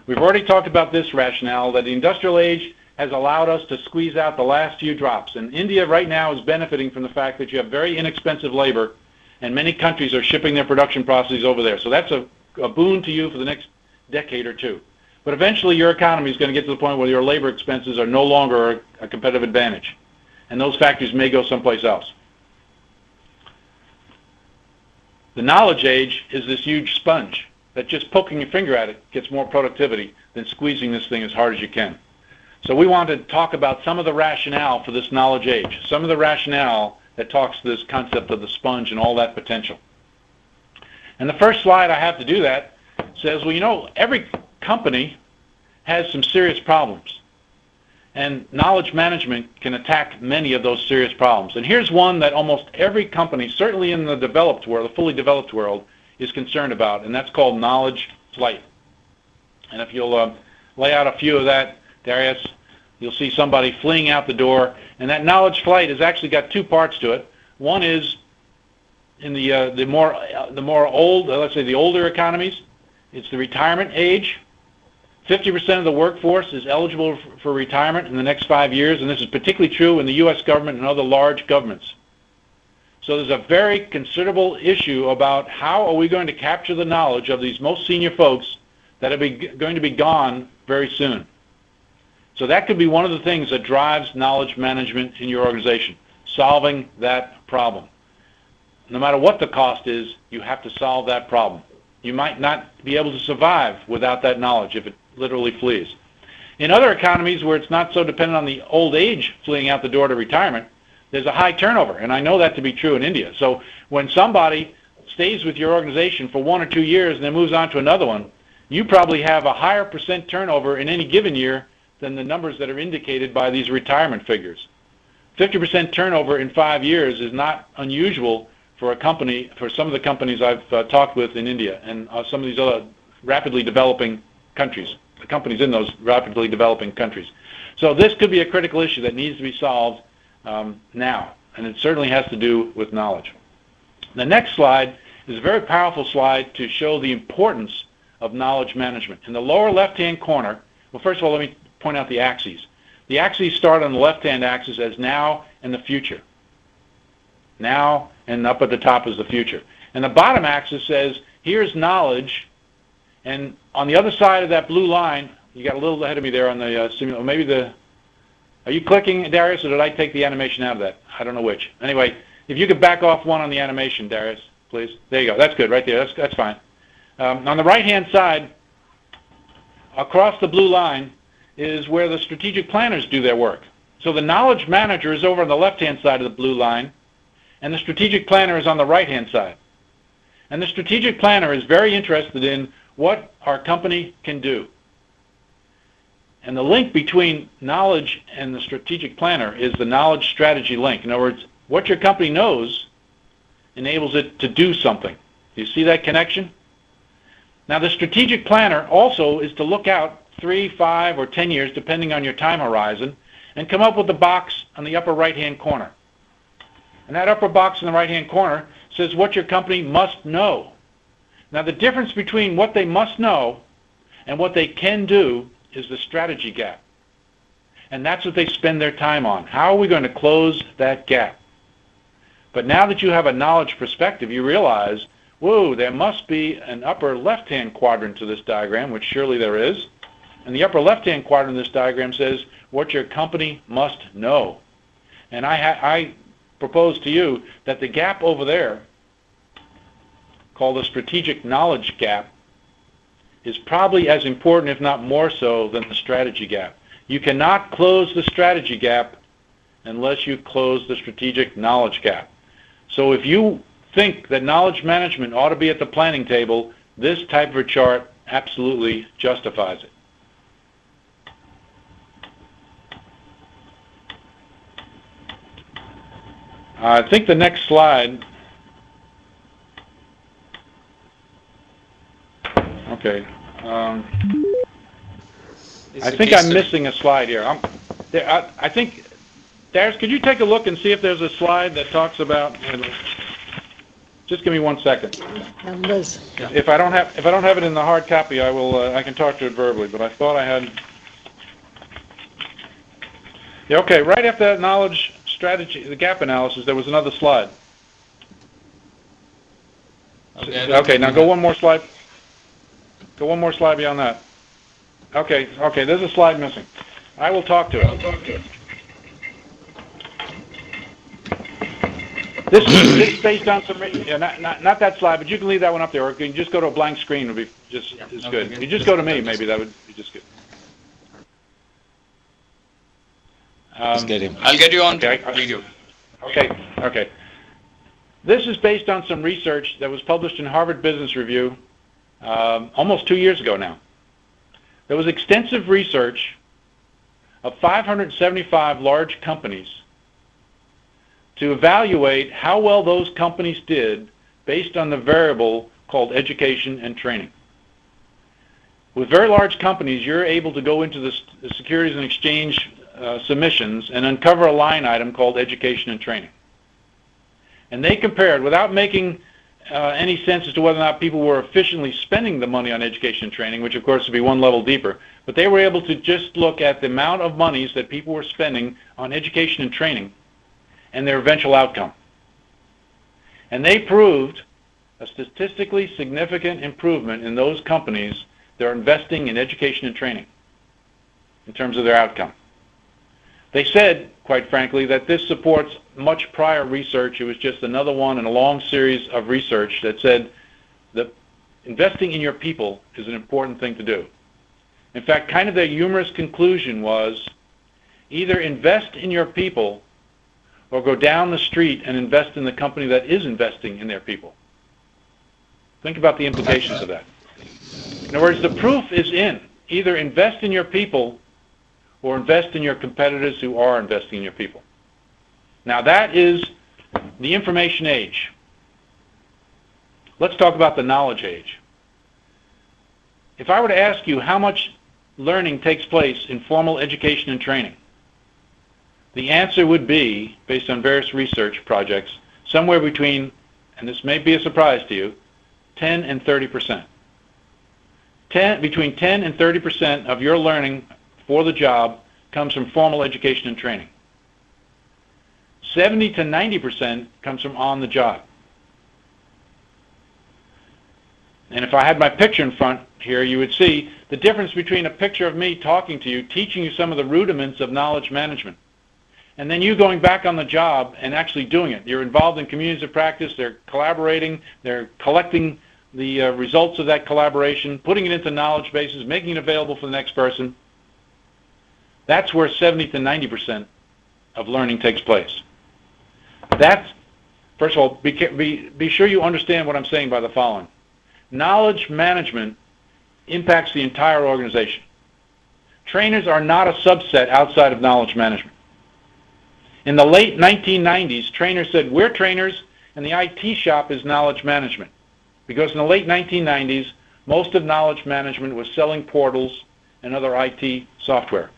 We've already talked about this rationale, that the industrial age has allowed us to squeeze out the last few drops. And India right now is benefiting from the fact that you have very inexpensive labor, and many countries are shipping their production processes over there. So that's a boon to you for the next decade or two. But eventually your economy is going to get to the point where your labor expenses are no longer a competitive advantage, and those factories may go someplace else. The knowledge age is this huge sponge that just poking your finger at it gets more productivity than squeezing this thing as hard as you can. So we want to talk about some of the rationale for this knowledge age, some of the rationale that talks to this concept of the sponge and all that potential. And the first slide I have to do that says, well, you know, every company has some serious problems, and knowledge management can attack many of those serious problems. And here's one that almost every company, certainly in the developed world, the fully developed world, is concerned about, and that's called knowledge flight. And if you'll lay out a few of that, Darius, you'll see somebody fleeing out the door, and that knowledge flight has actually got two parts to it. One is in the more old, let's say the older economies, it's the retirement age. 50% of the workforce is eligible for retirement in the next 5 years, and this is particularly true in the U.S. government and other large governments. So there's a very considerable issue about how are we going to capture the knowledge of these most senior folks that are going to be gone very soon. So that could be one of the things that drives knowledge management in your organization, solving that problem. No matter what the cost is, you have to solve that problem. You might not be able to survive without that knowledge if it literally flees. In other economies where it's not so dependent on the old age fleeing out the door to retirement, there's a high turnover, and I know that to be true in India. So when somebody stays with your organization for 1 or 2 years and then moves on to another one, you probably have a higher percent turnover in any given year than the numbers that are indicated by these retirement figures. 50% turnover in 5 years is not unusual for a company, for some of the companies I've talked with in India and some of these other rapidly developing countries, the companies in those rapidly developing countries. So this could be a critical issue that needs to be solved now, and it certainly has to do with knowledge. The next slide is a very powerful slide to show the importance of knowledge management. In the lower left-hand corner, well, first of all, let me point out the axes. The axes start on the left-hand axis as now and the future. Now, and up at the top is the future. And the bottom axis says, here's knowledge, and on the other side of that blue line, you got a little ahead of me there on the simulator, maybe the, are you clicking, Darius, or did I take the animation out of that? I don't know which. Anyway, if you could back off one on the animation, Darius, please. There you go. That's good, right there. That's fine. On the right-hand side, across the blue line, is where the strategic planners do their work. So the knowledge manager is over on the left-hand side of the blue line, and the strategic planner is on the right-hand side. And the strategic planner is very interested in what our company can do. And the link between knowledge and the strategic planner is the knowledge strategy link. In other words, what your company knows enables it to do something. Do you see that connection? Now the strategic planner also is to look out 3, 5, or 10 years, depending on your time horizon, and come up with a box on the upper right-hand corner. And that upper box in the right-hand corner says what your company must know. Now the difference between what they must know and what they can do is the strategy gap. And that's what they spend their time on. How are we going to close that gap? But now that you have a knowledge perspective, you realize, whoa, there must be an upper left-hand quadrant to this diagram, which surely there is. And the upper left-hand quadrant of this diagram says what your company must know. And I propose to you that the gap over there, called the strategic knowledge gap, is probably as important, if not more so, than the strategy gap. You cannot close the strategy gap unless you close the strategic knowledge gap. So if you think that knowledge management ought to be at the planning table, this type of a chart absolutely justifies it. I think the next slide, okay, I think I'm missing a slide here. I think, Darius, could you take a look and see if there's a slide that talks about, Just give me 1 second. And Liz. Yeah. If I don't have it in the hard copy, I will. I can talk to it verbally. But I thought I had. Yeah. Okay. Right after that knowledge strategy, the gap analysis, there was another slide. Okay. Now go one more slide. Go one more slide beyond that. Okay. Okay. There's a slide missing. I will talk to it. This is based on some, not that slide, but you can leave that one up there, or you can just go to a blank screen. Would be just as good. You just go to me, maybe that would be just good. Just get him. I'll get you on video. Okay. This is based on some research that was published in Harvard Business Review almost 2 years ago now. There was extensive research of 575 large companies to evaluate how well those companies did based on the variable called education and training. With very large companies, you're able to go into the Securities and Exchange submissions and uncover a line item called education and training. And they compared, without making any sense as to whether or not people were efficiently spending the money on education and training, which of course would be one level deeper, but they were able to just look at the amount of monies that people were spending on education and training and their eventual outcome. And they proved a statistically significant improvement in those companies that are investing in education and training in terms of their outcome. They said, quite frankly, that this supports much prior research. It was just another one in a long series of research that said that investing in your people is an important thing to do. In fact, kind of their humorous conclusion was either invest in your people or go down the street and invest in the company that is investing in their people. Think about the implications of that. In other words, the proof is in. Either invest in your people or invest in your competitors who are investing in your people. Now that is the information age. Let's talk about the knowledge age. If I were to ask you how much learning takes place in formal education and training, the answer would be, based on various research projects, somewhere between, and this may be a surprise to you, 10 and 30%. Between 10 and 30% of your learning for the job comes from formal education and training. 70 to 90% comes from on the job. And if I had my picture in front here, you would see the difference between a picture of me talking to you, teaching you some of the rudiments of knowledge management, and then you going back on the job and actually doing it. You're involved in communities of practice, they're collaborating, they're collecting the results of that collaboration, putting it into knowledge bases, making it available for the next person. That's where 70 to 90% of learning takes place. That's, first of all, be sure you understand what I'm saying by the following. Knowledge management impacts the entire organization. Trainers are not a subset outside of knowledge management. In the late 1990s, trainers said, we're trainers and the IT shop is knowledge management. Because in the late 1990s, most of knowledge management was selling portals and other IT software.